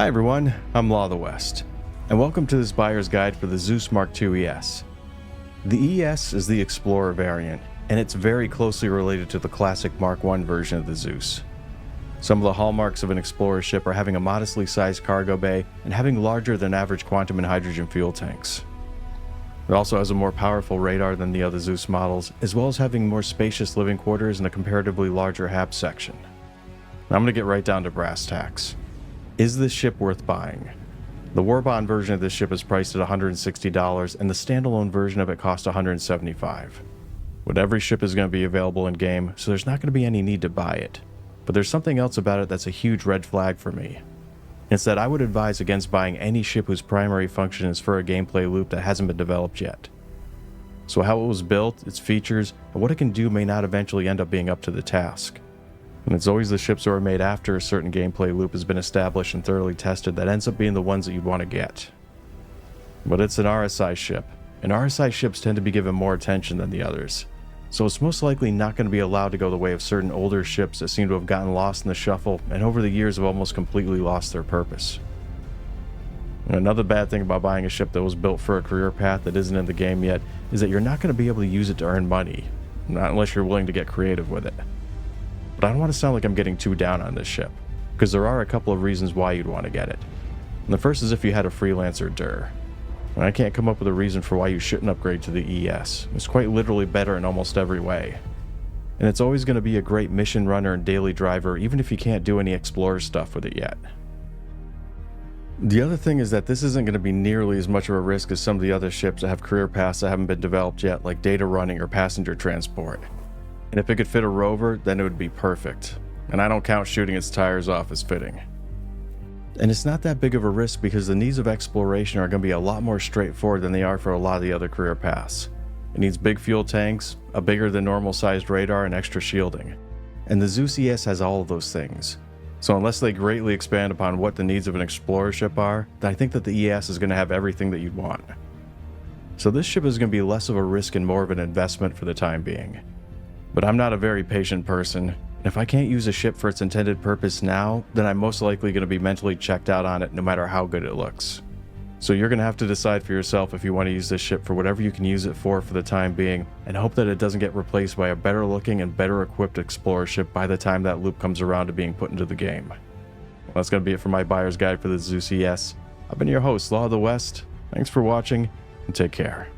Hi everyone, I'm Law of the West, and welcome to this buyer's guide for the Zeus Mark II ES. The ES is the Explorer variant, and it's very closely related to the classic Mark I version of the Zeus. Some of the hallmarks of an Explorer ship are having a modestly sized cargo bay and having larger than average quantum and hydrogen fuel tanks. It also has a more powerful radar than the other Zeus models, as well as having more spacious living quarters and a comparatively larger HAB section. Now I'm going to get right down to brass tacks. Is this ship worth buying? The Warbond version of this ship is priced at $160, and the standalone version of it costs $175. But every ship is going to be available in game, so there's not going to be any need to buy it. But there's something else about it that's a huge red flag for me. It's that I would advise against buying any ship whose primary function is for a gameplay loop that hasn't been developed yet. So how it was built, its features, and what it can do may not eventually end up being up to the task. And it's always the ships that are made after a certain gameplay loop has been established and thoroughly tested that ends up being the ones that you'd want to get. But it's an RSI ship, and RSI ships tend to be given more attention than the others. So it's most likely not going to be allowed to go the way of certain older ships that seem to have gotten lost in the shuffle and over the years have almost completely lost their purpose. And another bad thing about buying a ship that was built for a career path that isn't in the game yet is that you're not going to be able to use it to earn money, not unless you're willing to get creative with it. But I don't want to sound like I'm getting too down on this ship, because there are a couple of reasons why you'd want to get it. And the first is if you had a freelancer DUR. And I can't come up with a reason for why you shouldn't upgrade to the ES. It's quite literally better in almost every way. And it's always going to be a great mission runner and daily driver, even if you can't do any Explorer stuff with it yet. The other thing is that this isn't going to be nearly as much of a risk as some of the other ships that have career paths that haven't been developed yet, like data running or passenger transport. And if it could fit a rover, then it would be perfect. And I don't count shooting its tires off as fitting. And it's not that big of a risk because the needs of exploration are going to be a lot more straightforward than they are for a lot of the other career paths. It needs big fuel tanks, a bigger than normal sized radar, and extra shielding. And the Zeus ES has all of those things. So unless they greatly expand upon what the needs of an explorer ship are, then I think that the ES is going to have everything that you'd want. So this ship is going to be less of a risk and more of an investment for the time being. But I'm not a very patient person, and if I can't use a ship for its intended purpose now, then I'm most likely going to be mentally checked out on it no matter how good it looks. So you're going to have to decide for yourself if you want to use this ship for whatever you can use it for the time being, and hope that it doesn't get replaced by a better looking and better equipped Explorer ship by the time that loop comes around to being put into the game. Well, that's going to be it for my buyer's guide for the Zeus ES. I've been your host, Law of the West. Thanks for watching, and take care.